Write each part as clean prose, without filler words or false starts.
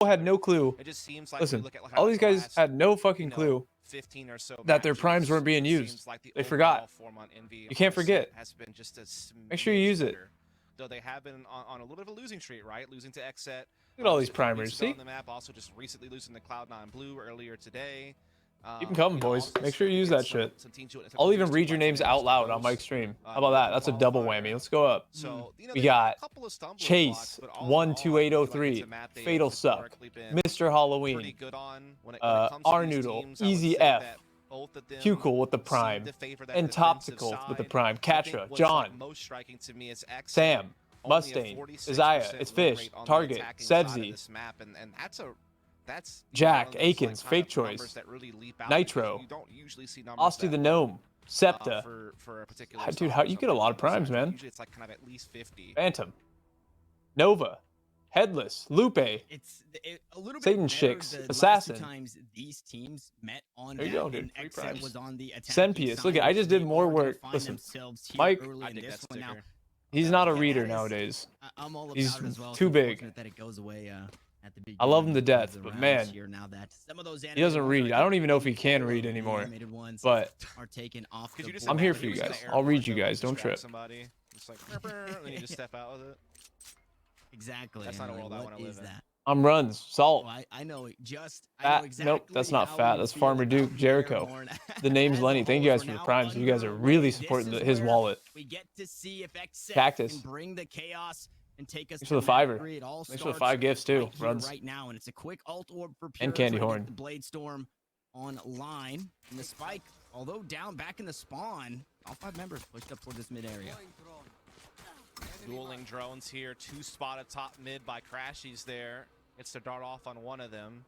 had no clue. It just seems like Listen, look at all these guys had no fucking clue 15 or so that their primes weren't being used. like the They forgot. MV You can't forget. has been just a Make sure you use it. Though they have been on a little bit of a losing streak, right? Losing to XSET. Look at all these primers. See? On the map, also just recently losing to Cloud9 Blue earlier today. Keep them coming, boys. Make sure you use that shit. I'll even read your names out loud on Mike's stream. How about that? That's a double whammy. Let's go up. We got Chase, 12803, Fatal Suck, Mr. Halloween, R Noodle, Easy F, Q Cool with the Prime, and Topsicle with the Prime, Katra, John, Sam, Mustang, Isaiah, It's Fish, Target, Sevzi, Jack, Akins, Fake Choice, Nitro, Osti the Gnome, Septa. Dude, how you get a lot of primes, man? Usually it's like kind of at least 50. Phantom, Nova, Headless, Lupe, A little Satan bit Chicks, the Assassin. last two times these teams met on There you that, go, dude. and 3 XSET primes. was on the Senpius. Look, I just did more work. Listen, Mike, he's not a reader nowadays. I'm all He's about it as well. too It's big. unfortunate that it goes away, at the I love him to beginning death, of the but rounds man, here now that some of those he doesn't animated read. ones I are don't even know if he taken can off, read the anymore. animated ones But are taken off the just board. I'm here for you guys. I'll read you guys. Don't trip. Somebody, just like, and then you just step out with it. Exactly. That's not a world I what want to live is in. that? I'm runs. Salt. Oh, I know just. I Fat. know exactly Nope, that's not how fat. you That's feel Farmer Duke, about the Jericho. airborne The name's as a Lenny. Thank you whole. guys for We're the now primes. You guys are underway. really This supporting is his where wallet. We get to see if XSET Cactus. can bring the chaos and take us Thanks to for the map $5. 3. It all Thanks for the starts 5 gifts too. right here, Runs. right now, and it's a quick alt orb for And Pure Candy trying to Horn. get the Blade Storm online. And the spike, although down back in the spawn, all 5 members pushed up toward this mid area. Dueling drones here. 2 spotted top mid by Crashies there. Gets to dart off on one of them.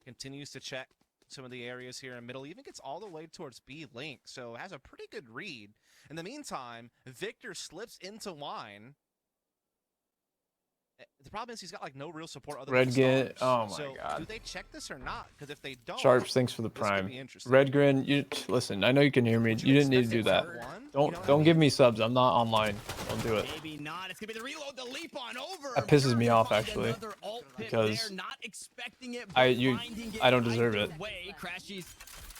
Continues to check some of the areas here in middle. Even gets all the way towards B Link. So has a pretty good read. In the meantime, Victor slips into line. The problem is he's got like no real support other than Redgin. stars. Oh my god. Do they check this or not? Because if they don't, Sharps, thanks for the this could prime. be interesting. Redgrin, you listen. I know you can hear me. You didn't need to do that. Don't give me subs. I'm not online. Don't do it. Maybe not. It's gonna be the reload, the leap on over. That pisses me off actually, Another alt pick because there, not expecting it, I don't but deserve either it. way, Crashies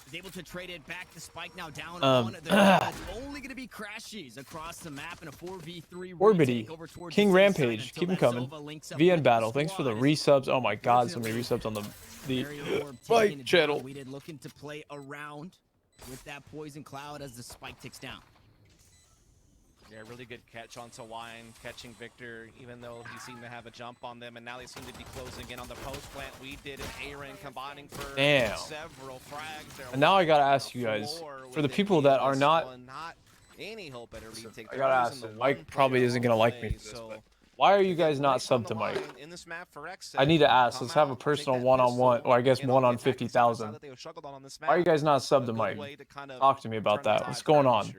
is able to trade it back. The spike now down Um, on the It's only gonna be Crashies across the map in a 4v3 Orbity, retake over towards King the city Rampage, side keep him until that coming. Zova links up VN with Battle, the thanks for the squad. resubs. Oh my god, so many resubs on the Very orb taking Mike it channel. down. We did looking to play around with that poison cloud as the spike ticks down. Yeah, really good catch onto Wine, catching Victor, even though he seemed to have a jump on them, and now they seem to be closing in on the post plant. We did an Aaron combining for several frags there. And now I gotta ask you guys, for the people that are not, any hope at a retake. I gotta ask them. Mike probably isn't gonna like me for this, but why are you guys not subbed to Mike? I need to ask. Let's have a personal one-on-one, or I guess 1 on 50,000. Why are you guys not subbed to Mike? Talk to me about that. What's going on?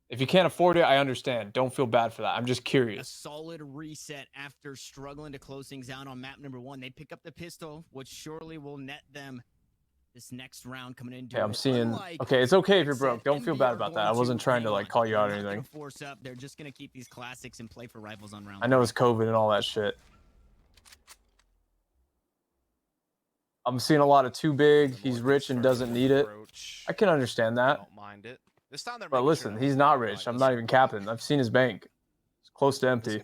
If you can't afford it, I understand. Don't feel bad for that. I'm just A curious. solid reset after struggling to close things out on map number 1. They pick up the pistol, which surely will net them this next round coming into Okay, I'm seeing. Okay, it's okay if you're broke. Don't feel bad about that. I wasn't trying to like call you out or anything. Force up. They're just gonna keep these classics and play for rifles on round. I know it's COVID and all that shit. I'm seeing a lot of too big. He's rich and doesn't need it. I can understand that. Don't mind it. This time they're But listen, he's not rich. I'm not even capping. I've seen his bank. It's close to empty.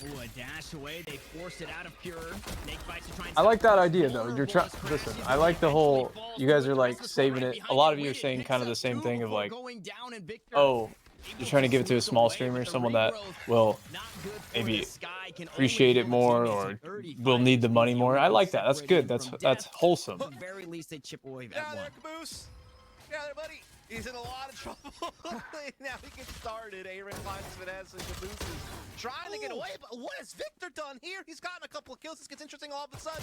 Ooh, a dash away. They force it out of Pure. I like that idea though. You're trying. Listen, I like the whole. You guys are like saving it. A lot of you are saying kind of the same thing of like, oh, you're trying to give it to a small streamer, someone that will maybe appreciate it more or will need the money more. I like that. That's good. That's wholesome. At the very least, they chip away Yeah, at there, one. Caboose. Yeah, there, buddy. He's in a lot of trouble. Now he gets started. Aaron finds Vanessa and Caboose is trying to get away. But what has Victor done here? He's gotten a couple of kills. This gets interesting all of a sudden.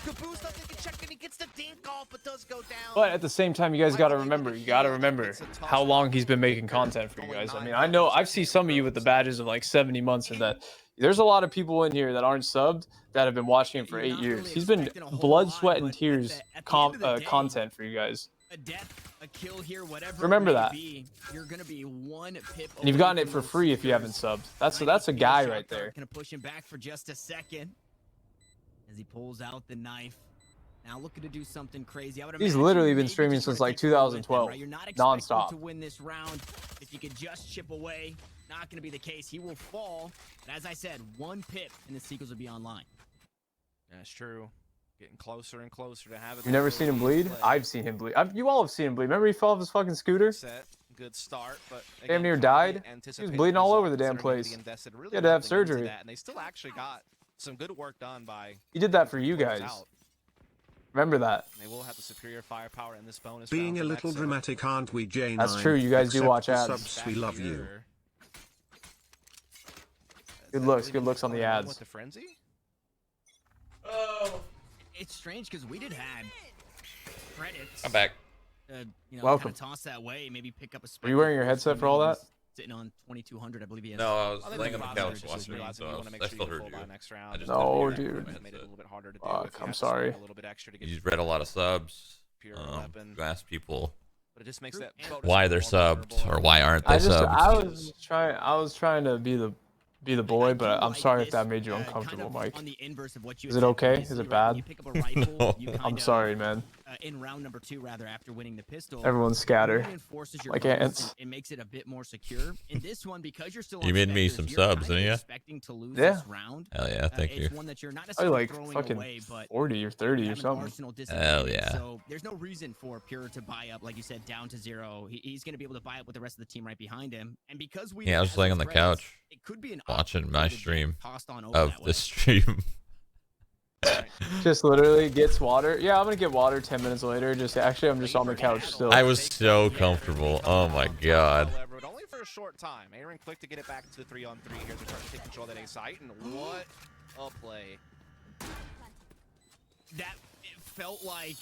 Caboose doesn't get checked and he gets the dink off, but does go down. But at the same time, you guys got to remember. You got to remember how long he's been making content for you guys. I mean, I know I've seen some of you with the badges of like 70 months and that. There's a lot of people in here that aren't subbed that have been watching him for 8 years. He's been blood, sweat, and tears content for you guys. a death, a kill here, whatever. Remember it may that. be, you're gonna be one pip. And you've away gotten it from for those free if you haven't Seekers. subbed. That's a guy right there. Gonna push him back for just a second as he pulls out the knife. Now looking to do something crazy. I would He's imagine literally been maybe streaming just try since to like take forward with them, 2012, right? You're not expecting nonstop. to win this round. If you could just chip away, not going to be the case. He will fall. But as I said, one pip and the Seagulls will be online. That's true. Getting closer and closer to having. You've never seen him bleed? I've seen him bleed. You all have seen him bleed. Remember he fell off his fucking scooter? Good start, but Damn near died. He was bleeding all over the damn place. He had to have surgery. And they still actually got some good work done by. He did that for you guys. Remember that. They will have the superior firepower in this bonus. Being a little dramatic, aren't we, J9? That's true. You guys do Accept watch the ads. Subs, we love you. Good looks. Good looks on the ads. With the frenzy? Oh. It's strange because we did have credits. I'm back. You know, Welcome. kind of toss that way, maybe pick up a. Were you wearing your headset for all that? Sitting on 2200, I believe he has. No, I was I think laying on the Rob couch just watching it, realizing so you I, wanna make I sure still you heard pull you. by next round. I just No, didn't hear dude. my It made it a headset. little bit harder to do. Fuck, if you I'm have to sorry. spend a little bit extra to get You read a lot of subs. pure weapon. You asked people But it just makes that why they're subbed or why aren't they subbed. I was trying to be the boy, but I'm sorry if that made you uncomfortable, Mike. On the inverse of what you Is it okay? Is it bad? You pick up a rifle, you I'm sorry, man. in round number 2, rather, after winning the pistol. Everyone scatter Reinforces your like bonus ants. and makes it a bit more secure. In this one, because you're still You on made me Spectres, some you're subs, kind of didn't ya? expecting to lose Yeah. this round. Hell yeah, thank you. It's one that you're not I necessarily like throwing fucking away, but 40 or 30 or have an something. arsenal Hell disadvantage. yeah. So there's no reason for Pure to buy up, like you said, down to 0. He's going to be able to buy up with the rest of the team right behind him. And because we Yeah, I was just laying on the couch it could be an watching my stream of of the stream. Just literally gets water. Yeah, I'm gonna get water 10 minutes later. I'm just on the couch still. I was so comfortable. Oh my god. However, but only for a short time. Aaron quick to get it back to the 3-on-3 here to try to take control of that A site. And what a play. That it felt like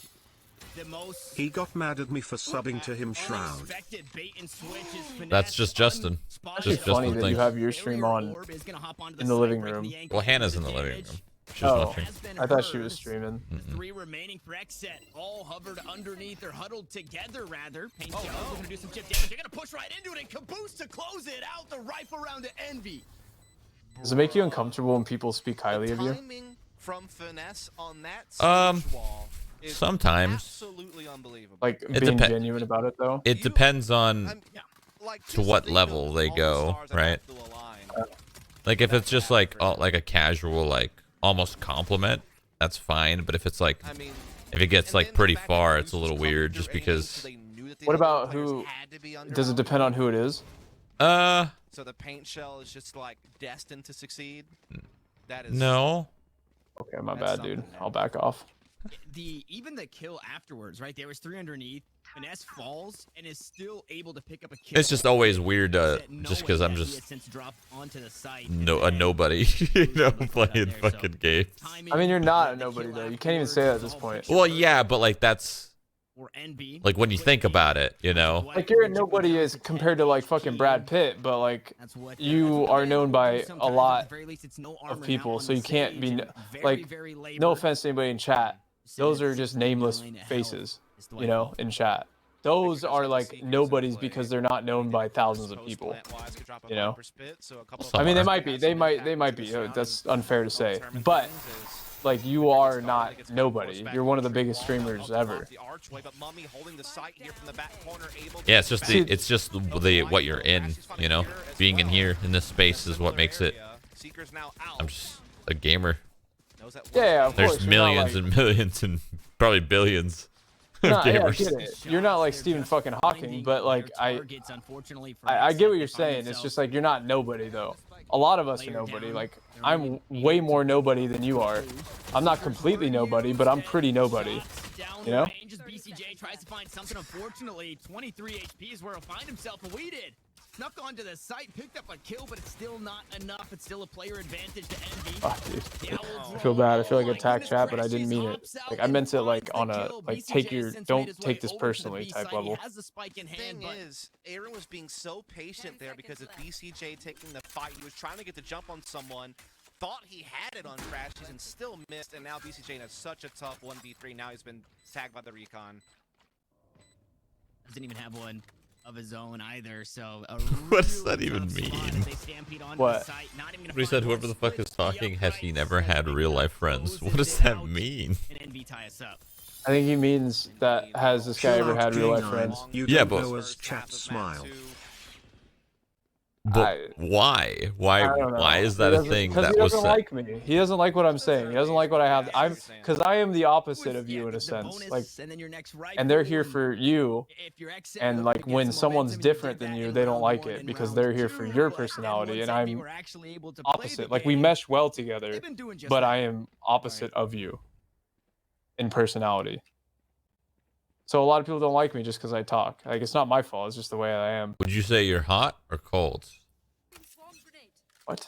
the most. He got mad at me for subbing to him, Shroud. Unexpected bait and switch is That's just Justin. unspotted. Just It's funny Justin that you thinks. have your stream on Orb is gonna hop onto in the site, living breaking room. the ankle Well, Hannah's in into the living damage. room. She's Oh. watching. Has been I thought she heard. was streaming. The 3 remaining for XSET, all hovered underneath or huddled together, rather. Paint Shell is going to do some chip damage. They're going to push right into it and caboose to close it out. The rifle round to Envy. Does it make you uncomfortable when people speak highly of you? Timing from Finesse on that switch wall is Sometimes. absolutely unbelievable. Like It being depen- genuine about it though. It depends on I'm- like, to just what think level of they all the go, stars that right? have to align. like if it's just like a casual like almost compliment, that's fine. But if it's like I mean, if it gets and like then the pretty fact that far, the it's a boosters little come weird through just aiming, because. so they knew that the What other about players who? had to be under Does it armor. depend on who it is? So the paint shell is just like destined to succeed. That is No. Okay, my That's bad, dude. something, man. I'll back off. Even the kill afterwards, right? There was 3 underneath. Finesse falls and is still able to pick up a kill. It's just always weird, That just because I'm knowing that he just has since dropped onto the site a and then nobody, you know, playing there, so fucking games. timing, I mean, you're not a the nobody kill though. You can't even say that at this afterwards, point. all Well, picture yeah, but like that's or NB. like when you think about it, you know. Like you're a nobody as compared to like fucking Brad Pitt, but like you are known by a lot of people, so you can't be like. No offense to anybody in chat. Those are just nameless faces, you know, in chat. Those are like nobodies because they're not known by thousands of people. You know? I mean, they might be. They might be. That's unfair to say. But like, you are not nobody. You're one of the biggest streamers ever. Yeah, it's just the what you're in, you know. Being in here in this space is what makes it. I'm just a gamer. Yeah, of course. There's millions and millions and probably billions of Yeah, I gamers. get it. You're not like Stephen fucking Hawking, but like I get what you're saying. It's just like you're not nobody though. A lot of us are nobody. Like I'm way more nobody than you are. I'm not completely nobody, but I'm pretty nobody. You know? BCJ tries to find something. Unfortunately, 23 HP is where he'll find himself. And we did. Snuck onto the site, picked up a kill, but it's still not enough. It's still a player advantage to Envy. Oh, dude. I feel bad. I feel like I attacked chat, but I didn't mean it. Like I meant it like on a like don't take this personally type level. Thing is, Aaron was being so patient there because of BCJ taking the fight. He was trying to get the jump on someone, thought he had it on Crashes and still missed. And now BCJ has such a tough 1v3. Now he's been tagged by the recon. Doesn't even have one of his own either. So What does really that even tough spot mean? as they stampede onto What? the site. Not even gonna We said find whoever one the fuck is split the talking, has he uprights never had as real life they friends? What does close it that out mean? and NV tie us up. I think he means that has this guy ever had real life J9, friends? You Yeah, don't but- know as chat smile. But why? Why? I don't know. Why is that a thing Because that he was doesn't said? like me. He doesn't like what I'm saying. He doesn't like what I have. Because I am the opposite of you in a sense. Like, and then your next and they're here for you. if you're XSET, And like when someone's different than you, they don't like it because they're here for your personality, and I'm opposite. Like we mesh well together, but I am opposite of you in personality. So a lot of people don't like me just because I talk. Like it's not my fault. It's just the way I am. Would you say you're hot or cold? What?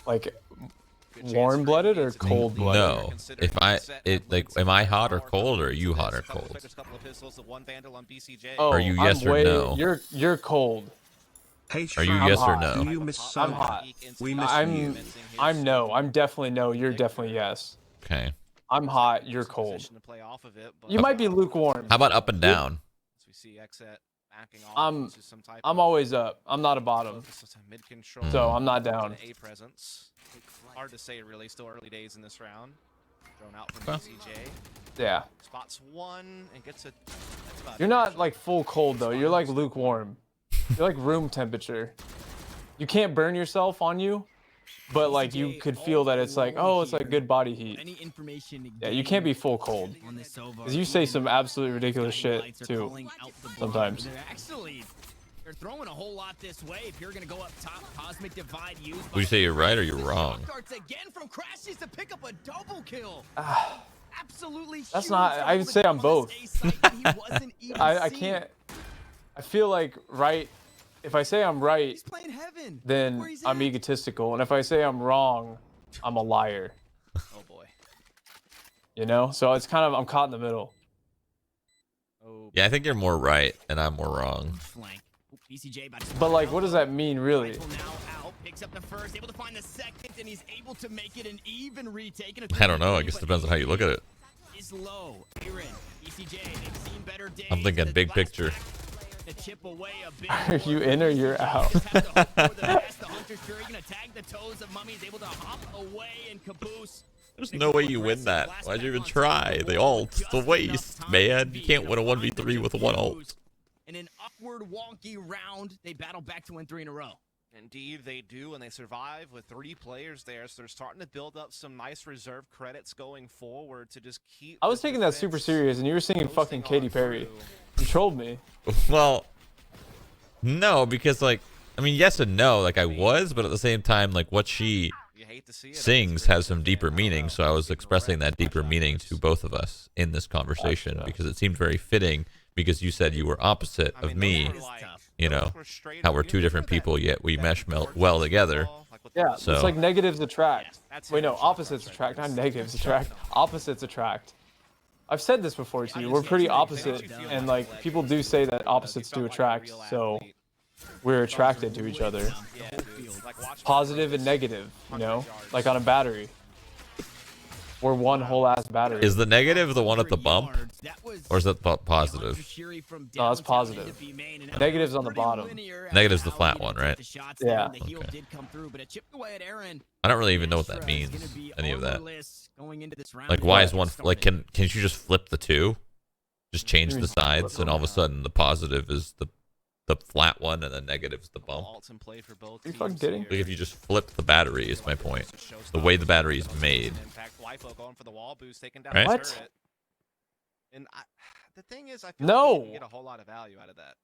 Like warm-blooded or cold-blooded? No. If am I hot or cold, or are you hot or cold? Oh, Are you yes I'm or way, no? You're cold. Hey, Are you Shroud, yes or hot. no? Do you miss I'm Sun? hot. We miss you. I'm no. I'm definitely no. You're definitely yes. Okay. I'm hot. You're cold. You might be lukewarm. How about up and down? I'm always up. I'm not a bottom. So I'm not down. Hard to say, really. Still early days in this round. Thrown out from Well. BCJ. Yeah. Spots one and gets a. You're not like full cold though. You're like lukewarm. You're like room temperature. You can't burn yourself on you, but like you could feel that it's like, oh, it's like good body heat. Any information Yeah, you can't be full cold. Because you say some absolutely ridiculous shit too. Sometimes. They're throwing a whole lot this way. If you're gonna go up top, Cosmic Divide used. Would you say you're right or you're wrong? Starts again from Crashies to pick up a double kill. Absolutely. That's not. I would say I'm both. I can't. I feel like right. If I say I'm right, He's playing heaven. then Where he's I'm at. egotistical, and if I say I'm wrong, I'm a liar. Oh boy. You know. So it's kind of I'm caught in the middle. Oh. Yeah, I think you're more right and I'm more wrong. Flank. BCJ about to But like, what does that mean really? Rifle now out, picks up the first, able to find the second, and he's able to make it an even retake. And I don't know. I guess it depends on how you look at it. Is low. Aaron, BCJ, they've seen better days. I'm thinking The big last picture. back to chip away a bit Are more. you in or you're out? Just have to hope for the best. The Hunter's Fury gonna tag the toes of Mummy. He's able to hop away and caboose. There's no way you win that. Why'd you even try? The ult, the waste, man. You can't win a 1v3 with one ult. In an upward wonky round, they battle back to win 3 in a row. Indeed, they do, and they survive with 3 players there, so they're starting to build up some nice reserve credits going forward to just keep. I was taking that super serious, and you were singing fucking Katy Perry. You trolled me. Well, no, because like, I mean, yes and no. Like I was, but at the same time, like what she sings has some deeper meaning. So I was expressing that deeper meaning to both of us in this conversation because it seemed very fitting. Because you said you were opposite of me, you know, how we're 2 different people yet we mesh well together. Yeah, So- it's like negatives attract. Wait, no, opposites attract, not negatives attract. Opposites attract. I've said this before to you. We're pretty opposite, and like people do say that opposites do attract, so we're attracted to each other. Positive and negative, you know, like on a battery. We're one whole ass battery. Is the negative the one at the bump, or is that positive? No, it's positive. Negative's on the bottom. Negative's the flat one, right? Yeah. Okay. I don't really even know what that means. Any of that. Like, why is one like? Can't you just flip the 2? Just change the sides, and all of a sudden the positive is the flat one, and the negative's the bump. Are you fucking kidding? Like if you just flip the battery, is my point. The way the battery is made. Right? What? And the thing is, I feel No. like you can get a whole lot of value out of that.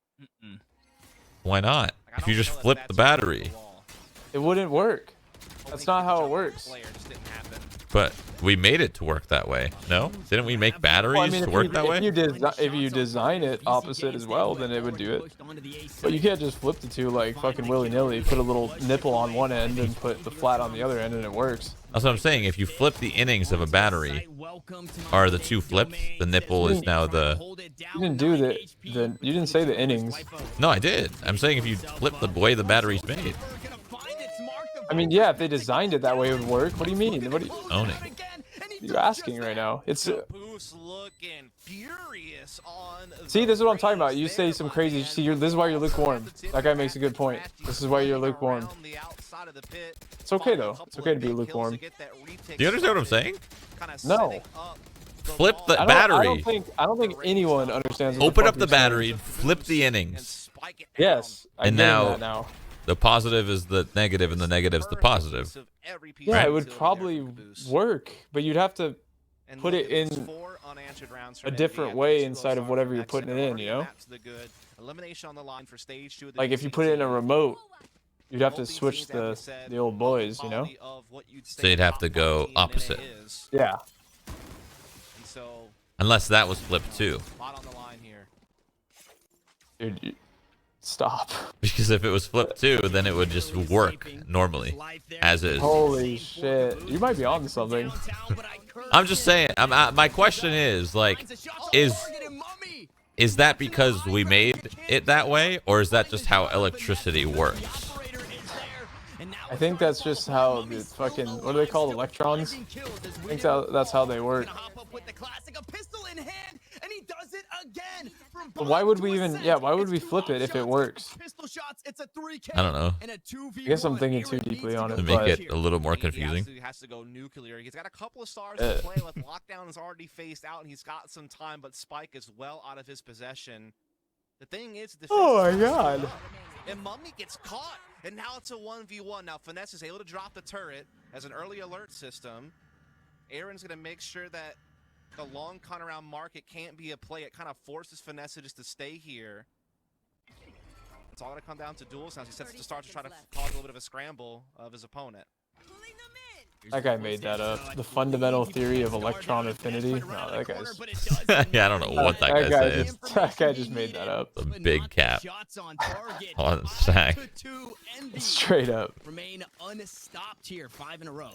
Why not? Like, I If you don't just know that flip that's the a battery. the wall. It wouldn't work. Only That's not how it jump works. player just didn't happen. But we made it to work that way. No? Didn't we make batteries Well, I mean, to work that way? if you design it opposite as well, then it would do it. But you can't just flip the 2 like fucking willy-nilly. Put a little nipple on one end and put the flat on the other end, and it works. That's what I'm saying. If you flip the innings of a battery, are the 2 flipped? The nipple is now the... You didn't do you didn't say the innings. No, I did. I'm saying if you flip the way the battery's made. I mean, yeah, if they designed it that way, it would work. What do you mean? What are Owning. you asking right now? It's Goose looking furious on. See, this is what I'm talking about. You say some crazy. See, this is why you're lukewarm. That guy makes a good point. This is why you're lukewarm. It's okay though. It's okay to be lukewarm. Do you understand what I'm saying? No. Flip the I battery. don't think anyone understands. What Open the up fuck the you're saying. battery, flip the innings. Yes. And now the positive is the negative, and the negative is the positive. Yeah, Right? it would probably work, but you'd have to put it in a different way inside of whatever you're putting it in, you know? Like if you put it in a remote, you'd have to switch the old boys, you know? So you'd have to go opposite. Yeah. Unless that was flipped too. Dude, stop. Because if it was flipped too, then it would just work normally, as is. Holy shit. You might be on to something. I'm just saying. My question is, like, is that because we made it that way, or is that just how electricity works? I think that's just how the fucking, what do they call electrons? I think that's how they work. But why would we even, why would we flip it if it works? I don't know. I guess I'm thinking too deeply on it. To make but it a little more confusing. He has to go nuclear. He's got a couple of stars to play with. Lockdown is already phased out, and he's got some time, but Spike is well out of his possession. The thing is, oh my god. And Mummy gets caught, and now it's a 1v1. Now Finesse is able to drop the turret as an early alert system. Aaron's going to make sure that the long con around Market can't be a play. It kind of forces Finesse just to stay here. It's all going to come down to duels now. He sets to start to try to cause a little bit of a scramble of his opponent. That guy made that up. The fundamental theory of electron affinity. No, that guy's. Yeah, I don't know what that guy said. That guy just made that up. A big cap on stack. Straight up. Remain unstopped here, 5 in a row.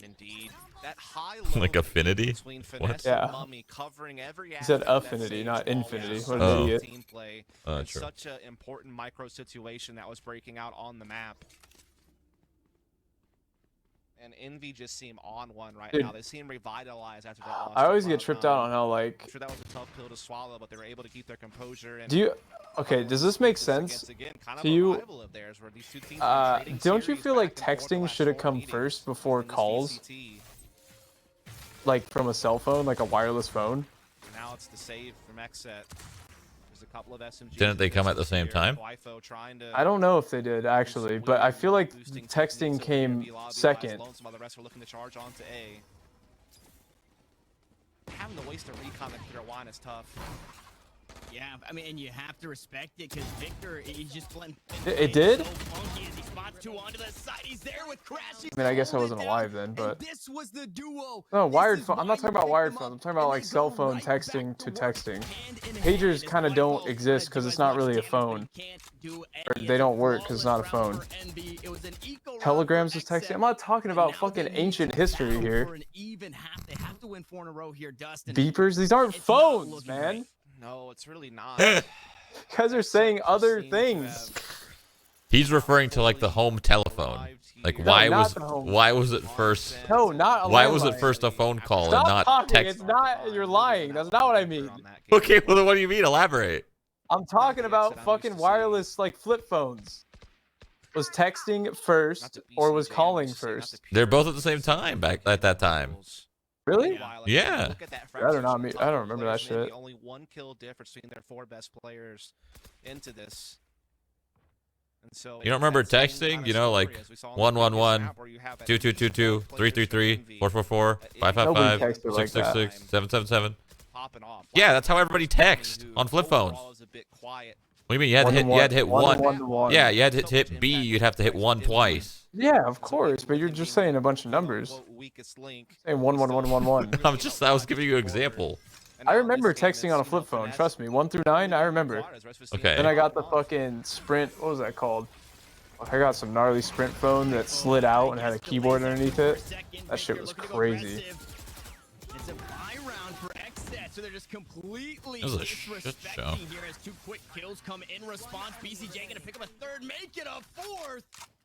Indeed. That high Like affinity? What? Yeah. Covering every He said affinity, not infinity. What an idiot. Team play. True. Such an important micro situation that was breaking out on the map. And Envy just seem on one right now. They seem revitalized after that loss. I always get tripped out on how, like... I'm sure that was a tough pill to swallow, but they were able to keep their composure. And do you... Okay, does this make sense to you? Don't you feel like texting should have come first before calls? Like from a cell phone, like a wireless phone? Now it's the save from XSET. There's a couple of SMGs. Didn't they come at the same time? I don't know if they did, actually, but I feel like texting came second. The rest are looking to charge onto A. Having to waste a recon at wine is tough. Yeah, I mean, and you have to respect it because Victor, he's just playing. It did? So funky as he spots 2 onto the side. He's there with Crash. I mean, I guess I wasn't alive then, but... This was the duo. No, wired phone. I'm not talking about wired phones. I'm talking about like cell phone texting to texting. Pagers kind of don't exist because it's not really a phone. Or they don't work because it's not a phone. Telegrams is texting. I'm not talking about fucking ancient history here. Beepers? These aren't phones, man. No, it's really not. You guys are saying other things. He's referring to like the home telephone. Like why was it first? No, not a why was landline. it first a phone call Stop and not talking. text? It's not. You're lying. That's not what I mean. Okay, well then what do you mean? Elaborate. I'm talking about fucking wireless like flip phones. Was texting first or was calling first? They're both at the same time back at that time. Really? Yeah. I don't remember that shit. Only 1 kill difference between their 4 best players into this. And so You don't remember texting? You know, like 111, 2222, 333, 444, 555, 666, 777. Yeah, that's how everybody texts on flip phones. What do you mean? You had to hit one. Yeah, you had to hit B. You'd have to hit 1 twice. Yeah, of course, but you're just saying a bunch of numbers. Saying 11111. I was giving you an example. I remember texting on a flip phone. Trust me, 1 through 9, I remember. Okay. Then I got the fucking Sprint. What was that called? I got some gnarly Sprint phone that slid out and had a keyboard underneath it. That shit was crazy. It's a buy round for XSET, so they're just completely disrespecting here as 2 quick kills come in response. BCJ gonna pick up a 3rd, make it a 4th.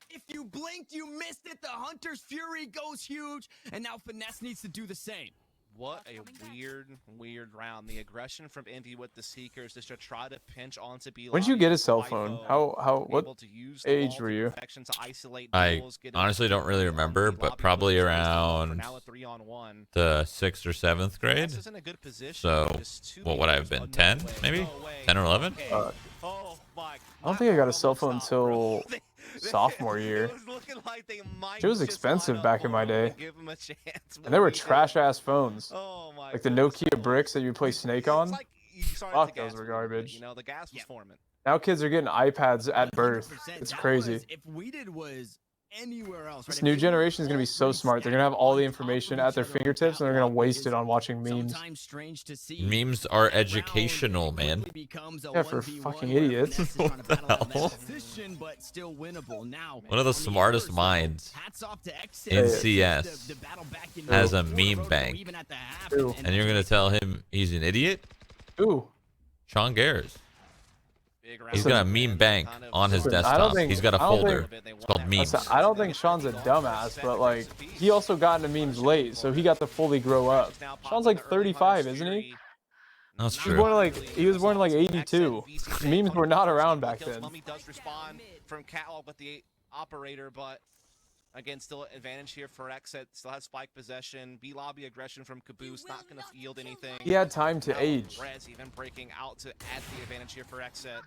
If you blinked, you missed it. The Hunter's Fury goes huge, and now Finesse needs to do the same. What a weird round. The aggression from Envy with the Seekers just to try to pinch onto B. When did you get a cell phone? What age were you? I honestly don't really remember, but probably around the 6th or 7th grade. So, what would I have been? 10, maybe? 10 or 11? I don't think I got a cell phone until sophomore year. It was expensive back in my day. And there were trash-ass phones. Like the Nokia bricks that you play Snake on. Fuck, those were garbage. Now kids are getting iPads at birth. It's crazy. If Weeded was anywhere else, This new generation is going to be so smart. They're going to have all the information at their fingertips, and they're going to waste it on watching memes. Memes are educational, man. Yeah, for fucking idiots. What the hell? One of the smartest minds in CS has a meme bank. And you're going to tell him he's an idiot? Ooh. Sean Gares. He's got a meme bank on his desktop. He's got a folder. It's called memes. I don't think Sean's a dumbass, but like he also got into memes late, so he got to fully grow up. Sean's like 35, isn't he? That's He true. was born in like 82. Memes were not around back then. Mummy does respond from Catwalk with the operator, but again, still advantage here for XSET. Still has spike possession. B lobby aggression from Caboose. Not going to yield anything. He had time to age. Rez even breaking out to add the advantage here for XSET.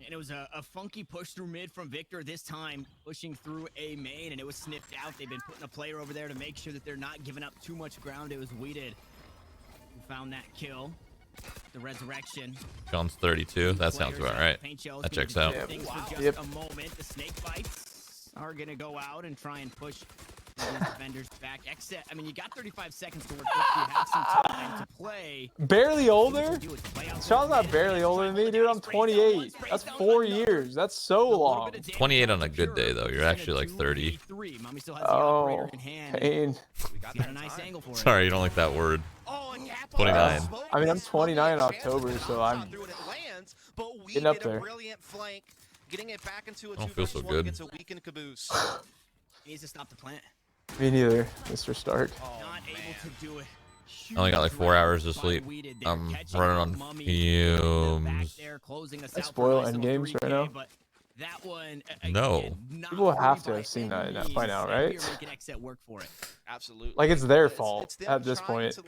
And it was a funky push through mid from Victor this time, pushing through a main, and it was sniffed out. They've been putting a player over there to make sure that they're not giving up too much ground. It was Weeded who found that kill. The resurrection. Sean's 32. That sounds about right. That checks out. Yep. A moment. The snake bites are going to go out and try and push these defenders back. XSET, I mean, you got 35 seconds to work with. You have some time to play. Barely older? Sean's not barely older than me, dude. I'm 28. That's 4 years. That's so long. 28 on a good day, though. You're actually like 30. Oh, pain. Sorry, you don't like that word. 29. I mean, I'm 29 in October, so I'm getting up there. Getting it back into a I don't feel so good. It's a weakened Caboose. He needs to stop the plant. Me neither, Mr. Stark. Not able to do it. I only got like 4 hours of sleep. I'm running on fumes. I spoil endgames right now. That one, No. People have to have seen that by now, right? Absolutely. Like it's their fault at this point.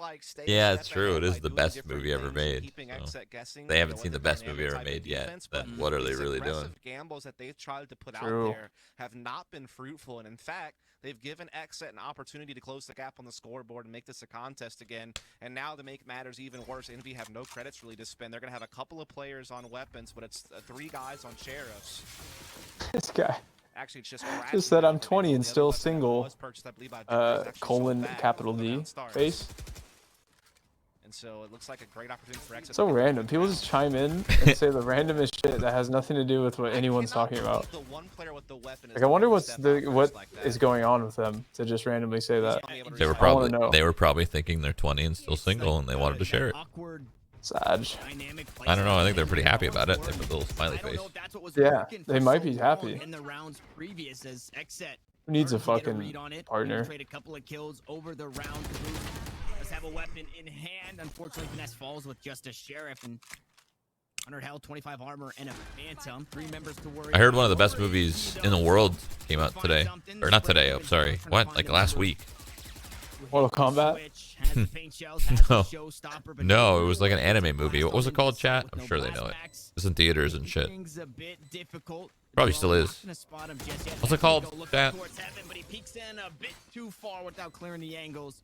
Yeah, it's true. It is the best movie ever made. So they haven't seen the best movie ever made yet. Then what are they really doing? Gambles that they've tried to put out True. there have not been fruitful, and in fact, they've given XSET an opportunity to close the gap on the scoreboard and make this a contest again. And now to make matters even worse, Envy have no credits really to spend. They're gonna have a couple of players on weapons, but it's 3 guys on sheriffs. This guy Actually, it's just said I'm 20 and still single. Colon capital D face. And so it looks like a great opportunity for XSET. So random. People just chime in and say the randomest shit that has nothing to do with what anyone's talking about. Like I wonder what is going on with them to just randomly say that. They were probably thinking they're 20 and still single and they wanted to share it. Sad. I don't know. I think they're pretty happy about it. They put a little smiley face. Yeah, they might be happy. Who needs a fucking partner? Trade a couple of kills over the round. Does have a weapon in hand. Unfortunately, Finesse falls with just a sheriff and 100 health, 25 armor, and a phantom. 3 members to worry. I heard one of the best movies in the world came out today, or not today. I'm sorry. What? Like last week? Mortal Kombat? No, it was like an anime movie. What was it called, chat? I'm sure they know it. It's in theaters and shit. Probably still is. What's it called, chat? But he peeks in a bit too far without clearing the angles.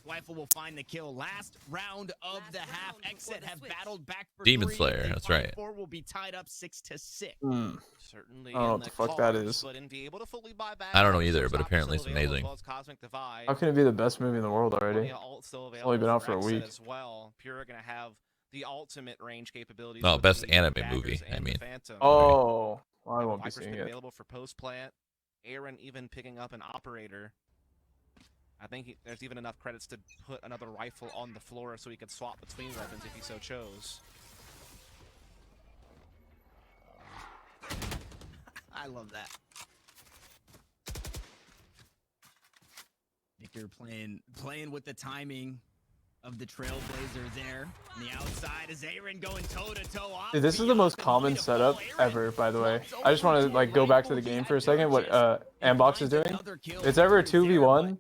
Rifle will find the kill. Last round of the half. XSET have battled back for Demon 3. Slayer, that's right. 4 will be tied up 6-6. Certainly I don't know what the fuck that is. I don't know either, but apparently it's amazing. How can it be the best movie in the world already? It's only been out for a week. As well. Pure gonna have the ultimate range capabilities. No, best anime movie, I mean. Oh, well, I won't be Viper's seeing been it. available for post plant. Aaron even picking up an operator. I think there's even enough credits to put another rifle on the floor so he could swap between weapons if he so chose. I love that. Victor playing with the timing of the Trailblazer there. On the outside is Aaron going toe-to-toe off. Dude, this is the most common setup ever, by the way. I just want to like go back to the game for a second. What Ambox is doing? It's ever a 2v1,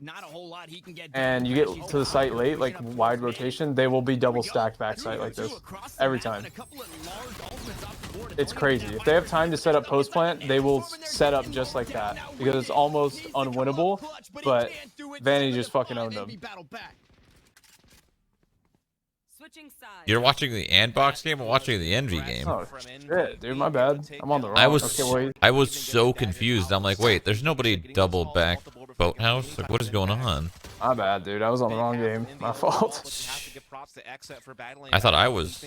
and you get to the site late, like wide rotation. They will be double stacked backside like this every time. It's crazy. If they have time to set up post plant, they will set up just like that because it's almost unwinnable. But Vanity just fucking owned them. You're watching the Andbox game or watching the Envy game? Oh shit, dude, my bad. I'm on the wrong. I was so confused. I'm like, wait, there's nobody double back boathouse. Like, what is going on? My bad, dude. I was on the wrong game. My fault. I thought I was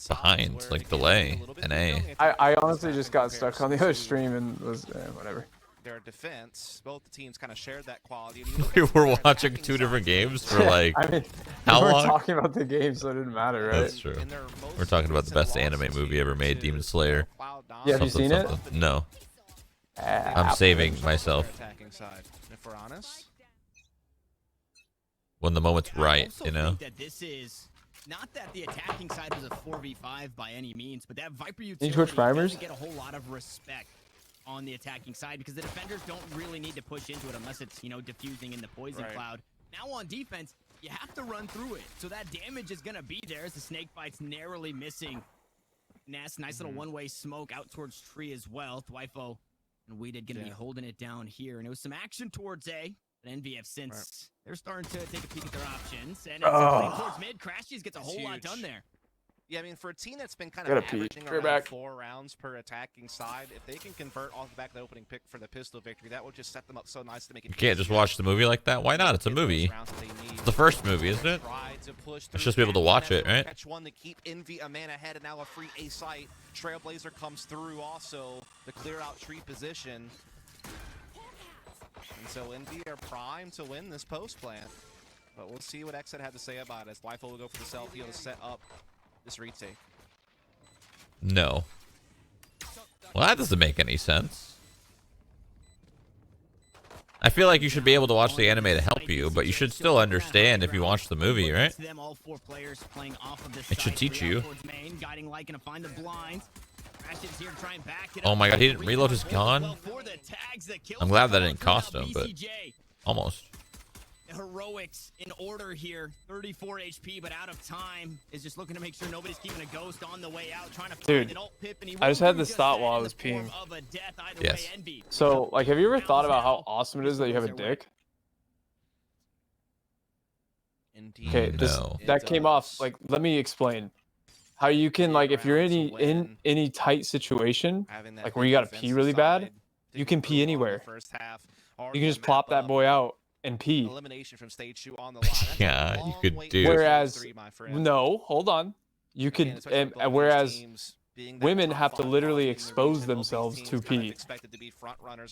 behind, like delay, NA. I honestly just got stuck on the other stream and was whatever. Their defense, both the teams kind of shared that quality. We were watching 2 different games for like I mean, how we long? We're talking about the game, so it didn't matter, right? That's true. We're talking about the best anime movie ever made, Demon Slayer. Yeah, have you seen it? No. I'm saving myself If we're honest, when the moment's right, you know. That this is not that the attacking side was a 4v5 by any means, but that Viper Twitch utility primers? doesn't get a whole lot of respect on the attacking side because the defenders don't really need to push into it unless it's, you know, diffusing in the poison cloud. Now on defense, you have to run through it. So that damage is going to be there as the snake bite's narrowly missing. Nice little one-way smoke out towards tree as well. Thwifo and Weeded going to be holding it down here. And it was some action towards A. But NVF since they're starting to take a peek at their options. And it's towards mid. Crashies gets a whole lot done there. Yeah, I mean, for a team that's been kind of averaging around 4 rounds per attacking side, if they can convert off the back of the opening pick for the pistol victory, that will just set them up so nice to make it. You can't just watch the movie like that. Why not? It's a movie. It's the first movie, isn't it? Let's just be able to watch it, right? Catch one to keep Envy a man ahead, and now a free A site. Trailblazer comes through also to clear out tree position. And so Envy are primed to win this post plant. But we'll see what XSET had to say about it. As Life will go for the self-heal to set up this retake. No. Well, that doesn't make any sense. I feel like you should be able to watch the anime to help you, but you should still understand if you watch the movie, right? It should teach you. Oh my god, he didn't reload his gun? I'm glad that didn't cost him, but almost. Heroics in order here. 34 HP, but out of time. Is just looking to make sure nobody's keeping a ghost on the way out. Trying to find an ult pip, and I just had this thought while I was peeing. Yes. So, like, have you ever thought about how awesome it is that you have a dick? Okay, that came off. Like, let me explain. How you can, like, if you're in any tight situation, like where you gotta pee really bad, you can pee anywhere. You can just plop that boy out and pee. Elimination from stage 2 on the line. Yeah, you could do. Whereas, no, hold on. You could, whereas women have to literally expose themselves to pee.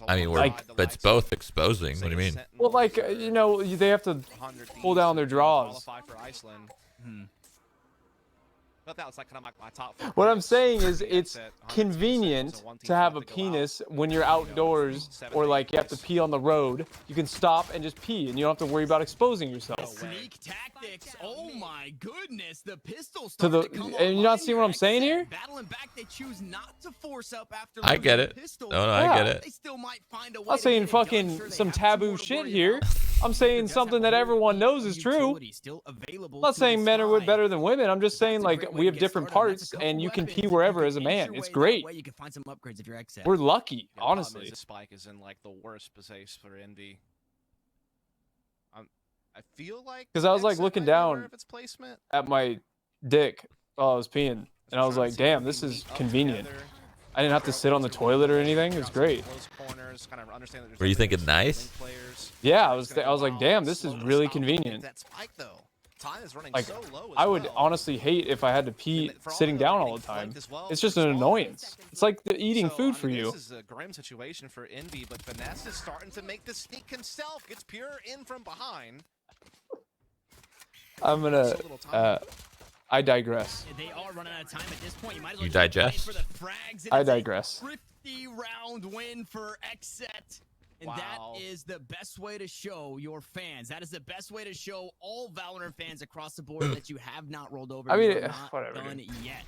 I mean, but it's both exposing. What do you mean? Well, like, you know, they have to pull down their drawers. What I'm saying is it's convenient to have a penis when you're outdoors or like you have to pee on the road. You can stop and just pee and you don't have to worry about exposing yourself. Sneak tactics. Oh my goodness, the pistols to the and you're not seeing what I'm saying here? Battling back, they choose not to force up after I get it. No, I get it. They still might find a way. I'm not saying fucking some taboo shit here. I'm saying something that everyone knows is true. I'm not saying men are better than women. I'm just saying, like, we have different parts, and you can pee wherever as a man. It's great. We're lucky, honestly. Spike is in, like, the worst place for Envy. I feel like because I was like looking down at my dick while I was peeing, and I was like, damn, this is convenient. I didn't have to sit on the toilet or anything. It was great. Were you thinking nice? Yeah, I was like, damn, this is really convenient. Like, I would honestly hate if I had to pee sitting down all the time. It's just an annoyance. It's like eating food for you. This is a grim situation for Envy, but Finesse is starting to make the sneak himself. Gets Pure in from behind. I'm gonna. I digress. They are running out of time at this point. You might as well You digest? I digress. 50-round win for XSET. And that is the best way to show your fans. That is the best way to show all Valorant fans across the board that you have not rolled over. I mean, you are not whatever, done dude. yet.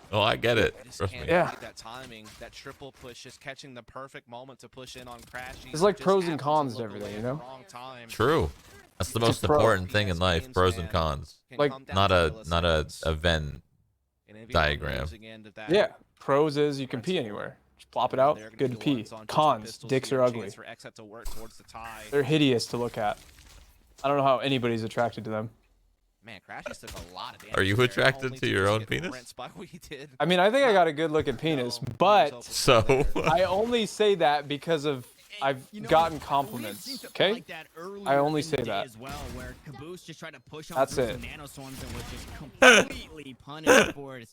Oh, I get it. Just Trust can't me. Yeah. beat that timing, that triple push, just catching the perfect moment to push in on Crashy. There's like Just pros and happened cons to look everything, away you at the know? wrong time. True. That's the most pro. important thing in life: pros and cons. Can Like, come down Not to a milliseconds. Venn And if you diagram. losing end of that, Yeah. Pros is you can pee anywhere. Just plop it out. they're gonna Good be to the pee. ones on just Cons. pistols Dicks here, are a ugly. chance for XSET to work towards the tie. They're hideous to look at. I don't know how anybody's attracted to them. Man, Crashy's took a lot of damage. Are you there, attracted only to your just own get penis? rinsed by what he did. I mean, I think I got a good looking penis, but So I only say that because of I've You know, gotten we've seen compliments. something Okay. like that earlier I only in say the day that. as well, where Caboose just tried to push on That's through it. some nanoswarms and was just completely punished for it.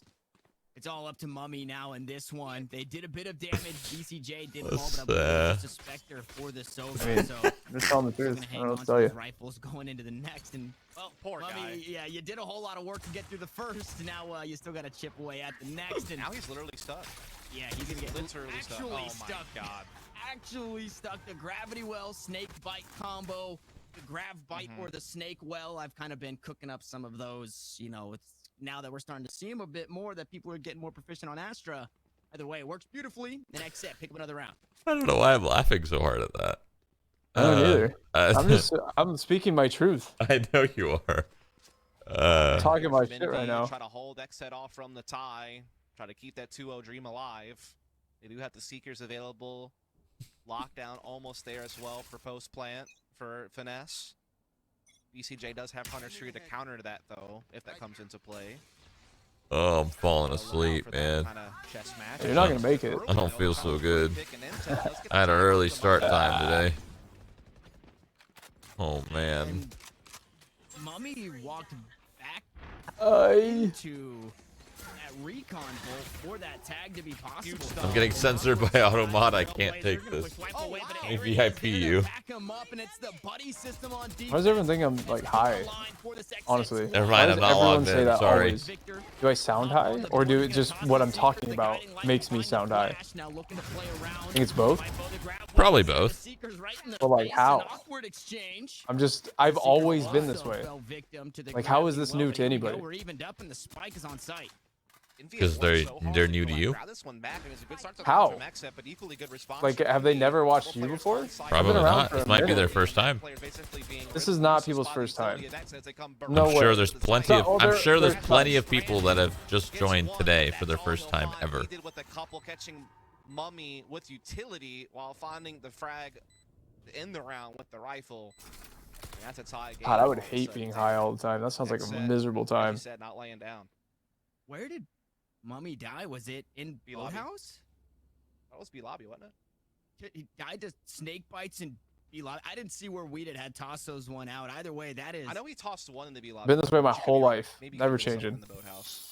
It's all up to Mummy now in this one. They did a bit of damage. BCJ did fall, but I believe it was just a Spectre for the Sova. I mean, So just telling the they're truth. gonna I hang don't know on what to to tell you. those rifles going into the next. And Well, poor Mummy, guy. yeah, you did a whole lot of work to get through the first. Now you still got to chip away at the next. And Now he's literally stuck. yeah, he's gonna get Literally stuck. actually Oh my stuck. god. Actually stuck. The gravity well snake bite combo, the grav bite or the snake well. I've kind of been cooking up some of those. You know, it's now that we're starting to see them a bit more, that people are getting more proficient on Astra. Either way, it works beautifully. The next set, pick up another round. I don't know why I'm laughing so hard at that. I don't either. I'm speaking my truth. I know you are. Talking my From shit right Indy, now. Try to hold XSET off from the tie. Try to keep that 2-0 dream alive. They do have the Seekers available. Lockdown almost there as well for post plant for Finesse. BCJ does have Hunter's Fury to counter that though, if that comes into play. Oh, I'm falling Gotta look out asleep, for that man. kinda chess match. You're not gonna make it. I don't feel so good. Pick and intel. Let's get I had an the early time start to time today. Oh man. And Mummy walked back I into that recon bolt for that tag to be possible. I'm getting censored by Automod. I can't take this. Let me VIP you. Why does everyone think I'm like high? Honestly. Never Why mind, does I'm not everyone logged say in. that Sorry. always? Do I sound high, or do it just what I'm talking about makes me sound high? I think it's both. Probably both. But like how? I've always been this way. Like, how is this new to anybody? Because they're new to you? How? Like, have they never watched you before? I've Probably been around not. for a This might be minute. their first time. This is not people's first time. No I'm sure way. there's plenty of Oh, I'm they're- sure there's they're plenty of close. people that have just joined today for their first time ever. He did with a couple catching Mummy with utility while finding the frag in the round with the rifle. And that's a tie game. God, I would all of a hate sudden. being high all the time. That sounds like a XSET, miserable as time. you said, not laying down. Where did Mummy die? Was it in B lobby. Boathouse? That was B lobby, wasn't it? He died to snake bites and B lobby. I didn't see where Weeded had tossed those one out. Either way, that is. I know he tossed one in the B lobby. Been this way my but you could whole be right. life. Maybe he Never did something changing. in the boathouse.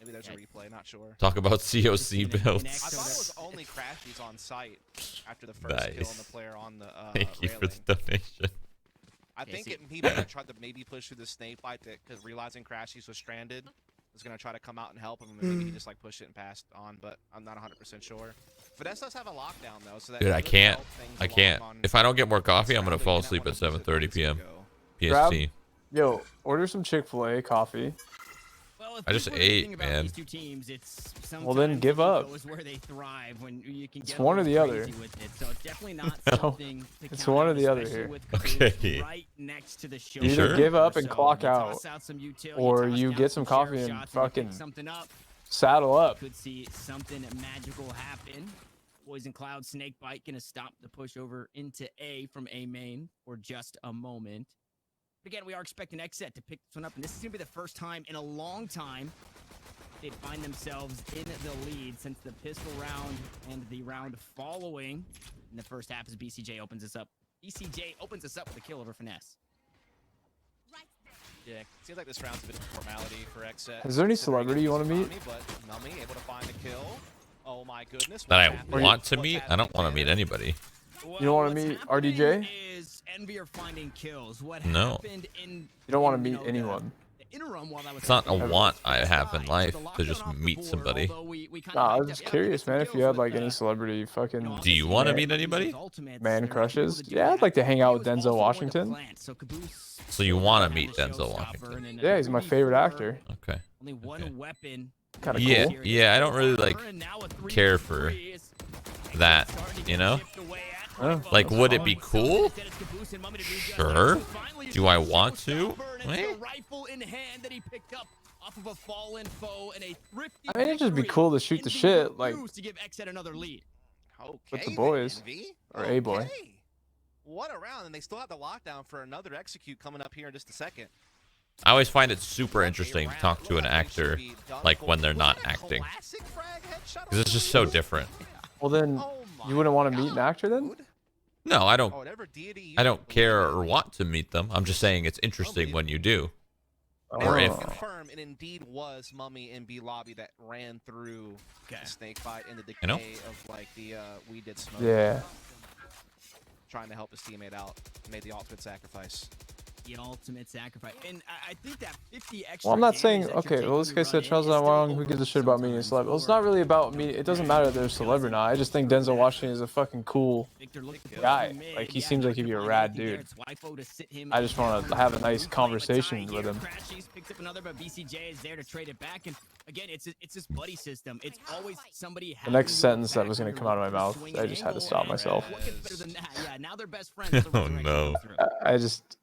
Maybe there's a replay, not sure. Talk about COC I builds. thought it was only Crashies on site after the first kill on Nice. the player on the Thank you for railing. the donation. I think he might have tried to maybe push through the snake bite because realizing Crashies was stranded, was gonna try to come out and help him, and maybe he just like pushed it and passed on. But I'm not 100% sure. Finesse does have a lockdown though, so that Dude, I could can't. help things I along can't. on If I don't get more coffee, I'm Scrambling gonna fall in at asleep one at of the 7:30 p.m. go. PST. Yo, order some Chick-fil-A coffee. Well, if I just people are thinking ate, about man. these two teams, it's Well, then sometimes give Ego up. is where they thrive when you can It's get one or the crazy other. with it. So it's definitely not No, something to it's count one or out, the other especially here. with Caboose Okay. right next to the show. You Either sure? give up and So clock you out, toss out some util, or toss you down get some sheriff coffee and shots, fucking pick something up. saddle up. Could see something magical happen. Poison Cloud Snake Bite gonna stop the push over into A from A main for just a moment. But again, we are expecting XSET to pick this one up, and this is gonna be the first time in a long time they'd find themselves in the lead since the pistol round and the round following in the first half as BCJ opens us up. BCJ opens us up with a kill over Finesse. Yeah, seems like this round's a bit of a formality for XSET. Is there any celebrity you wanna meet? But Nummy able to find a kill. Oh my goodness. That I what's happening? want to What's meet. I happening don't want to meet there? anybody. Well, don't wanna what's meet happening RDJ? Is Envy are finding kills. What No. happened in You don't want to in, meet know, the- anyone. the interim while that was It's not a happening. want I have in With life the to lockdown just off the meet board, somebody. although we kinda Nah, I hyped was that just we ought to curious, get some man. If you kills had with, like any celebrity fucking Do you want to meet Mummies anybody? Ultimates, man they're crushes, able to do yeah, I'd that. like to hang out with He was Denzel also going to Washington. plant, so Caboose So you was want to the meet Denzel showstopper, Washington? and Yeah, he's my favorite 3v4, actor. Okay. Only one Okay. weapon. Kind of Yeah, cool. yeah. I don't really like And now a 3v3 care for is that, starting to you get know? chipped away at. Oh, Like, that's would it fine. be cool? Instead, it's Caboose and Mummy to do just Sure. that. So finally, Do I it's a want to? showstopper, and it's Eh. a rifle in hand that he picked up off of a fallen foe and a thrifty I mean, it'd just be victory. cool to shoot the Envy shit, like, refused to give XSET another lead. Okay, with the then, boys. Envy. Or a boy. Okay. What a round, and they still have the lockdown for another execute coming up here in just a second. I always find it super interesting to talk to an actor, like when they're not acting, because it's just so different. Well, then you wouldn't want to meet an actor then? No, I don't. Whatever deity you I don't believe care in. or want to meet them. I'm just saying it's interesting when you do. Or Now, if- confirm it indeed was Mummy in B lobby that ran through the snake fight in the decay You know? of like the we did smoke. Yeah. Trying to help his teammate out, made the ultimate sacrifice. The ultimate sacrifice. And I think that 50 extra. Well, I'm not damage saying, that you're okay, taking well, this when guy you said run Charles in not is still wrong. Who gives a overlooked shit about meeting a sometimes. celeb? Well, it's not really about me. It doesn't matter if they're a celeb or not. I just think Denzel Washington is a fucking cool Victor looked to push guy. from mid. Like, he Yeah, seems like he'd be a Dr. rad Fine, there, dude. it's Wifo to sit him I just want to down. have a nice Playing conversation tie with here. him. Crashies picks up another, but BCJ is there to trade it back. And again, it's this buddy system. It's always somebody. The next sentence that was going to come out of my mouth, I just had to stop myself. What gets better than that? Yeah, now they're best friends. as the Oh, resurrection no. comes through. I just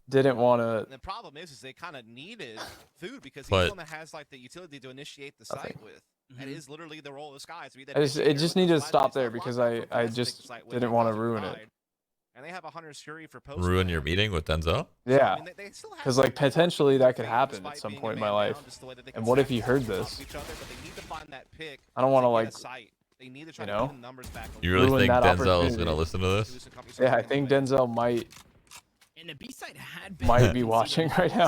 didn't want to. And the problem is they kind of needed food because he's But- the one that has like the utility to initiate the site with. That is literally the role of this guy. To be that It just initiator needed to with the stop side there base. because Lockdown I for Plastic just site with didn't it, want to Project ruin it. Pride. And they have a Hunter's Fury for post. Ruin your meeting with Denzel? Yeah. they still have Because, like, some potentially that could fate happen despite at some being point a in my man life. down, just the way that they And can what if he sacrifice heard on top this? of each other, but they need to find that pick I don't want to, to get like, a site. They need to try you to know, get the numbers back a You little really Ruin think that Denzel is opportunity. going to listen to this? bit. Some companies Yeah, I starting think to win. Denzel might. And the B side had been Might be watching right now.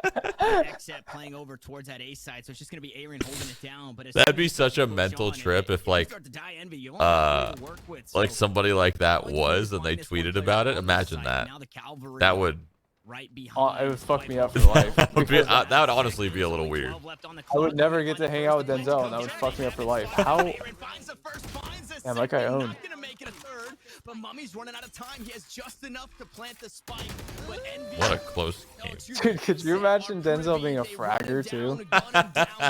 XSET playing over towards that A side, so it's just gonna be Arian holding it down. But as That'd soon be as such a push mental on, trip and if, you like, start to die envy, you only have to work with, like so somebody like that only was to and they find this one tweeted player about it. on this Imagine side. that. Now the Cavalry That would right behind. It would fuck me up for Wifo. life. that would, be, Because that would honestly be a little weird. 12 left on the I would clock. never Can we get to find hang the out with first Denzel, win? and that would Johnny fuck me up for life. Adams. How? Aaron finds the first, finds the Damn, that guy second, owned. not gonna make it a third, but Mummy's running out of time. He has just enough to plant the spike. But Envy, What a close game. Dude, could you imagine Denzel being a fragger too?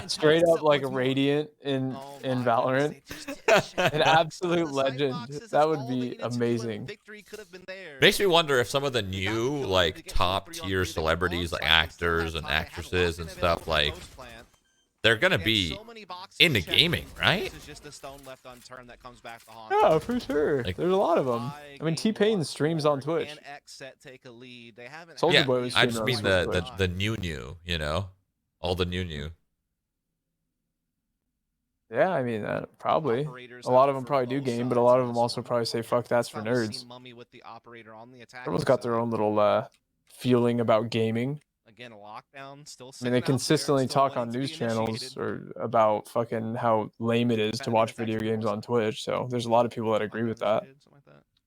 Straight up like Radiant in Oh my Valorant. goodness, they just An absolute legend. That would be amazing. Victory could have been there. Makes me wonder if some of the new, like, top tier celebrities, like actors and actresses and stuff, like, they're going to be into gaming, right? Yeah, for sure. Like- There's a lot of them. I mean, T-Pain streams on Twitch. Soulja Yeah, Boy was I streaming just on mean the Twitch. new, you know? All the new. Yeah, I mean, probably. A lot of them probably do game, but a lot of them also probably say, fuck, that's for nerds. Everyone's got their own little feeling about gaming. Again, a lockdown still. I mean, they consistently talk on news channels or about fucking how lame it is to watch video games on Twitch. So there's a lot of people that agree with that.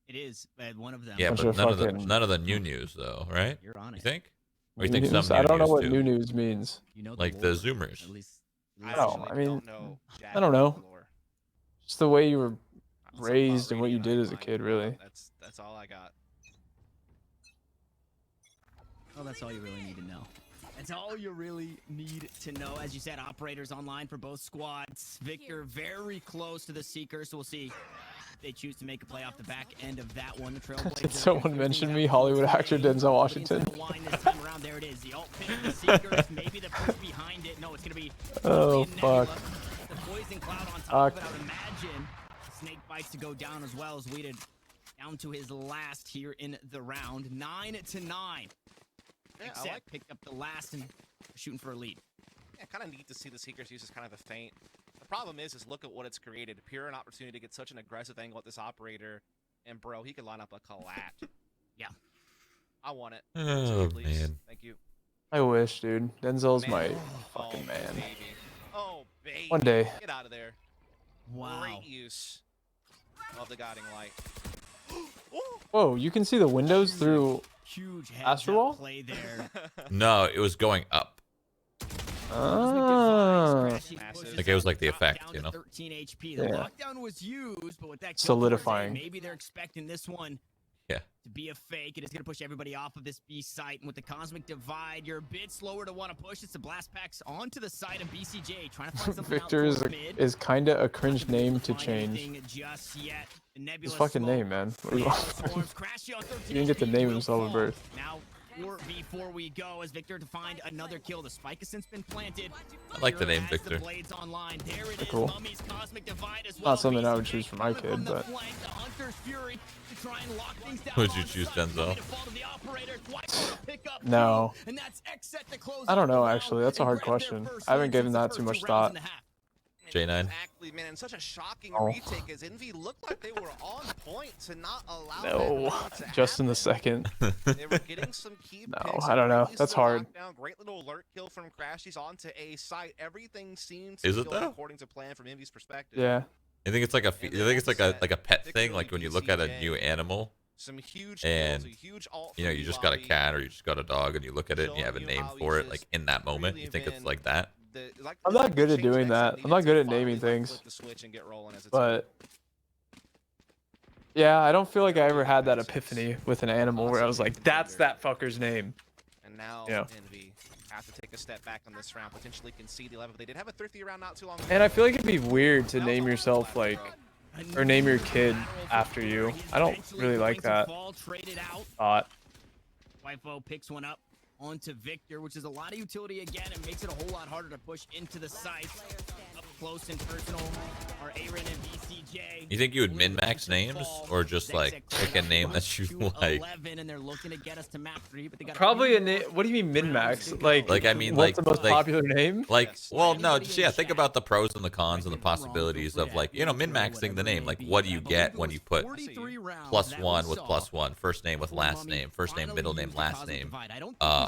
It is one of them. Yeah, Bunch but of none of fucking- the new news though, right? You're on You it. think? Or you New think news? some new I don't know news what too? new news means. You know Like the lore, Zoomers. at least- I mean, I don't know. Just the way you were raised and what you did as a kid, really. That's all I got. Oh, that's all you really need to know. That's all you really need to know. As you said, operators online for both squads. Victor very close to the Seeker, so we'll see if they choose to make a play off the back end of that one. The Trailblazers Did someone mention me, Hollywood actor Denzel Washington? This time around, there it is. The ult pick, the Seekers, maybe the push behind it. No, it's gonna be Oh, Nebula. fuck. The poison cloud on top of it. I would imagine snake bites to go down as well as Weeded down to his last here in the round. 9-9. Yeah, I XSET like. picked up the last and shooting for a lead. Yeah, kind of neat to see the Seekers use as kind of a feint. The problem is look at what it's created. Pure an opportunity to get such an aggressive angle at this operator, and bro, he could line up a collat. Yeah. I want it. Oh, Please. man. Thank you. I wish, dude. Denzel's my Man. fucking Oh, man. Baby. Oh, baby. One day. Get out of there. Wow. Great use of the guiding light. Whoa, you can see the windows through Huge heads Astral up play there. No, it was going up. Oh. Like it was like the effect, you know. 13 HP. The Yeah. lockdown was used, but with that Solidifying. maybe they're expecting this one Yeah. to be a fake. It is going to push everybody off of this B site. And with the Cosmic Divide, you're a bit slower to want to push. It's the blast packs onto the side of BCJ, trying to find something Victor is kind of a cringe name to change. Just yet. His fucking name, man. He didn't get to name himself at birth. Now, before we go, as Victor to find another kill. The spike has since been planted. I like the name As Victor. The blades online. There it is. Cool. Mummy's Cosmic Divide as well. Not something I would choose for my Coming kid, from the but flank, the Hunter's Fury to try and lock things down Would you on choose site. Denzel? Mummy to fall to the operator. Dwight to pick up No. two, and that's XSET to close I don't out the know, round actually. That's a and hard grab their question. first I haven't win given since the that too first much 2 rounds thought. and a half. J9. Exactly, man. And such a shocking Oh. retake as Envy looked like they were on point to not allow no. that to Just in the happen. second. They were getting some key No, picks. I don't know. Released That's the hard. lockdown. Great little alert kill from Crashies onto A site. Everything seems Is to it go though? according to plan from Envy's perspective. Yeah. I think it's like a. I think it's like a pet thing. Like when you look at a BCJ. new animal, Some huge and kills, a huge ult you know, from you just B got a lobby. cat or you just got a dog, and you look at it and you have a Showing you name how for he's it. Like just in that moment, really you think it's been like that. Like, I'm this not is good the at doing change that. needed I'm not to good at finally, naming like, things. flip the switch and get rolling as a team. But yeah, I don't feel like I ever had that epiphany with an animal where I was like, that's that fucker's name. And now Yeah. Envy have to take a step back on this round, potentially concede the 11. But they did have a thrifty round not too long ago. And I feel like it'd be weird to name yourself like, or name your kid after you. I don't really like that thought. Wifo picks one up onto Victor, which is a lot of utility again, and makes it a whole lot harder to push into the site. Up close and personal are Aaron and BCJ. You think you would min-max names or just like pick a name that you like? 11, and they're looking to get us to map 3, but they got Probably a name. What do you mean min-max? Like I mean, what's like the most like popular name? like Yes. well, no, just yeah. Think about the pros and the cons and the possibilities of like min-maxing the name. Like what do you get when you put +1 with +1, first name with last name, first name, middle name, last name,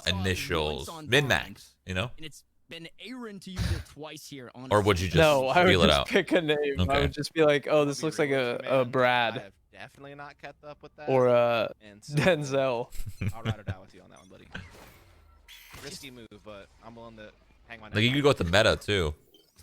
initials, min-max. You know? And it's been Aaron to use it twice here on Or would you just No, I would feel it just out? pick a name. I Okay. would just be like, oh, this looks like a I Brad have definitely not kept up with that. or a And so Denzel. I'll ride or die with you on that one, buddy. Risky move, but I'm willing to hang my neck Like you out. could go with the meta too.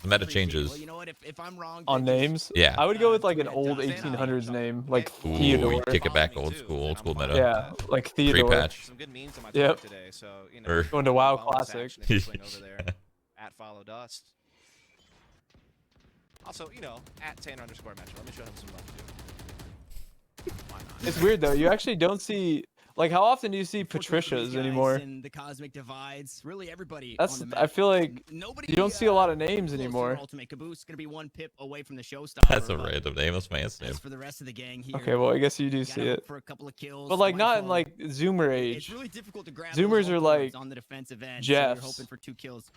The meta changes. Well, you know what? If I'm wrong, On then just- names? Yeah. I would go with like an old 1800s name, like Ooh, Theodore. you kick it back old school meta. Yeah, like Theodore. Pre-patch. Some good memes on my Yep. Twitter today, so you know. Or- Going to WoW bonus Classic. action if you swing over there at Follow Dust. Also, you know, at Tanner_Metro. Let me show him some love too. Why not? It's weird though. You actually don't see like how often do you see Unfortunately for these Patricias guys anymore? and the Cosmic Divides, really everybody That's on the map. I feel like Nobody, you don't see a lot of names close to their anymore. Ultimate Caboose gonna be one pip away from the showstopper. That's a but random name. That's my ass name. as for the rest of the gang here, Okay, well I guess you do gotta see hope it, for a couple of kills. but like not in Wifo, like Zoomer it's age. really difficult to grab Zoomers those are ult like boards on the defensive end. So Jeffs. you're hoping for 2 kills.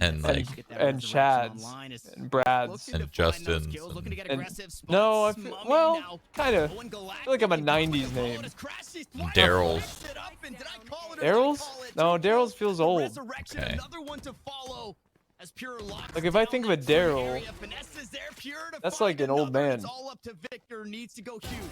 And, Get like- that and resurrection Chads online. It's and Brads. looking And to find those Justins kills, looking to get and- aggressive spots. No, I feel, Mummy well, now kind of. going galactic like I'm a and going 90s with the name. bonus. Crashes twice. Daryl's. Picks it up, and did I call it or did I Daryl's? call it? No, 2 Daryl's kills. feels The old. resurrection, Okay. another one to follow. As Pure locks Like if I down think of a that free Daryl, area. Finesse is there. Pure to that's find like an old another. man. It's all up to Victor. Needs to go huge.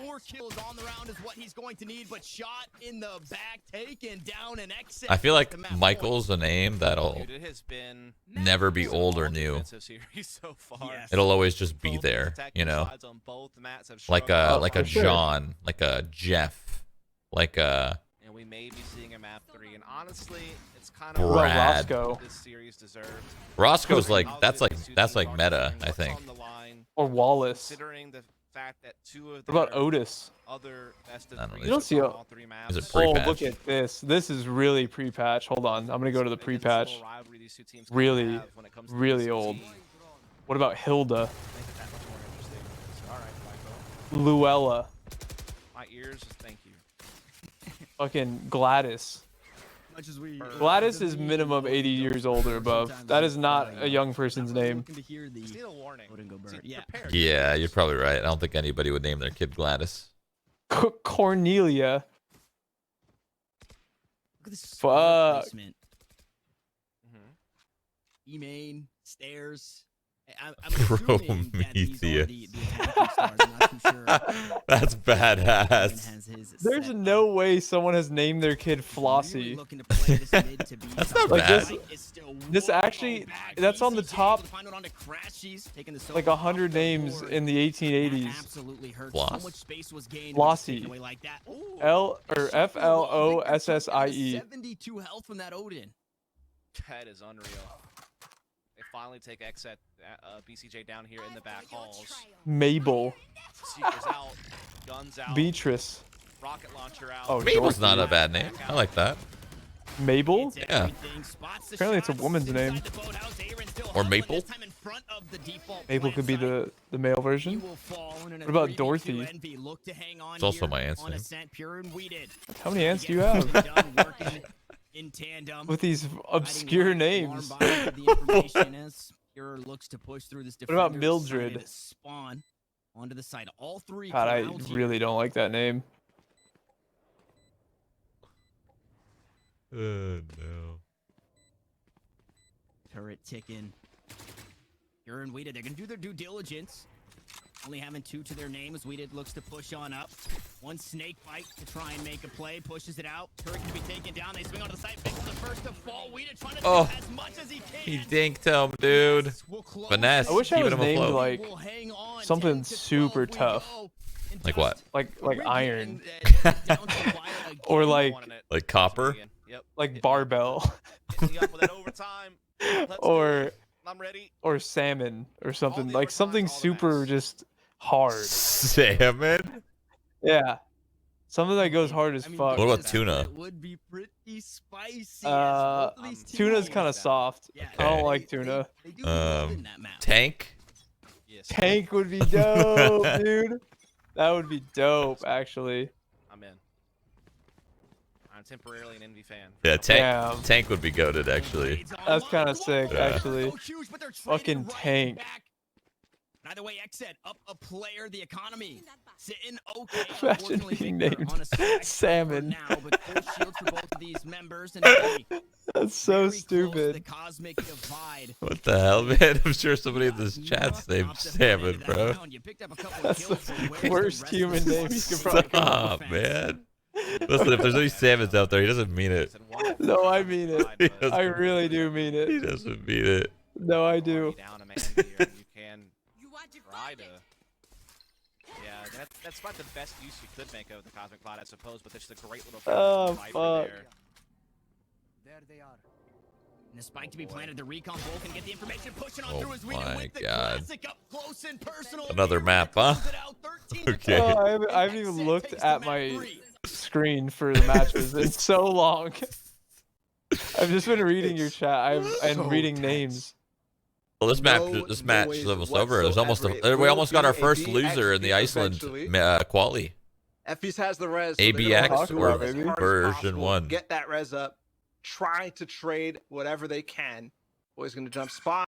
4 kills on the round is what he's going to need, but shot in the back, taken down and exit. I feel like The map Michael's a name that'll Dude, it has been never be old or new. defensive series so far. Yes. It'll always just be Both there, attacking you know, sides on both mats have like struggled. a for sure. John, like a Jeff, like a And we may be seeing a map 3. And honestly, it's kind What of about Brad. Roscoe what this series deserves. Roscoe's like How that's good like these two that's teams like are, meta, considering I what's think. on the line, Or Wallace. considering the fact that 2 of What about their Otis? other best of I don't know. 3s You don't are see on a- all 3 maps. Is it Oh, pre-patch? look at this. This is really pre-patch. Hold on, I'm gonna go to the pre-patch. Really, really old. What about Hilda? Luella? My ears, thank you. Fucking Gladys. Much as we, Gladys is minimum 80 years old or above. That is not a young person's name. Looking to hear the Just need a warning. Odin go bird. See, Yeah. prepare. Yeah, you're probably right. I don't think anybody would name their kid Gladys. Cornelia. Look at this Fuck. placement. Mhm. E-main, stairs, I'm assuming that these are the attacking stars. I'm not too sure. That's Owen badass. has his There's set no up. way someone has named their kid Really Flossie. looking to play this mid to be That's not Like bad. this actually, that's on the top, like 100 names in the 1880s. Absolutely hurt. Floss? So much space was gained Flossie. away like that. Ooh. Flossie. 72 health from that Odin. That is unreal. They finally take XSET BCJ down here in the back halls. Mabel. Seekers out, guns out, Beatrice. rocket launcher out. Oh, Mabel's Dorothy. not a bad name. I like that. Mabel? Yeah. Apparently it's a woman's name. Or Maple? Maple could be the male version. What about Dorothy? It's also my aunt's name. How many ants do you have? In tandem With these obscure names. What about Mildred? Spawn onto the side. All three. God, I crowds here. really don't like that name. No. Turret ticking. You're in Weeded. They're gonna do their due diligence. Only having 2 to their names. Weeded looks to push on up. One snake bite to try and make a play. Pushes it out. Turret can be taken down. They swing onto the side. Victor the first to fall. Weeded trying to do as much as he can. He dinked him, dude. Finesse. I wish I Keeping was him named afloat. like something super tough. Like what? Like iron. Or Or like Copper? Yep. like barbell. Hitting you up with that overtime. Let's do Or it. I'm ready. or salmon or something. the Like overtimes, something all the super max. just hard. Salmon? Yeah. Something that goes hard as fuck. What about tuna? It would be pretty spicy. Tuna's kind of soft. I don't Okay. like tuna. They do good in that map. Tank? Yes. Tank would be dope, dude. That would be dope, actually. I'm in. I'm temporarily an Envy fan. Yeah, Damn. Tank would be goated, actually. That's kind of sick, Yeah. actually. Fucking Tank. Either way, XSET up a player. The economy sitting okay. Imagine Unfortunately, being Victor named on a spec Salmon. for now, but full shields for both of these members, and really That's so very close to stupid. the cosmic divide. What the hell, man? I'm sure somebody in this chat's named Opted Salmon, into that bro. round. You picked up a couple of That's kills, the but where's the worst rest of human the name you squad? could probably come up Stop, man. Listen, if there's any salmons out there, he doesn't mean it. No, I mean it. He doesn't- I really do mean He it. doesn't mean it. No, I do. Down a man here, and you can try to. Yeah, that's about the best use you could make of the Cosmic Cloud, I suppose, but it's just a great little Oh, Viper fuck. there. There they are. And the spike to be planted. The recon Bull can get the information pushing on Oh through his Weeded my with the God. classic up close and personal. Another Here, map, close huh? it out, 13 to Okay. Oh, 12. I haven't even XSET looked takes at the my map 3. screen for the matches in so long. I've just been reading your chat. And reading names. Well, this No match ways is almost over. There's almost whatsoever. It we will almost got be our a first BX loser in the beat Iceland eventually. quali. FP's has the res. So they're gonna ABX work or as hard as version possible, 1. Get that res up. Try to trade whatever they can. Boy's gonna jump spot.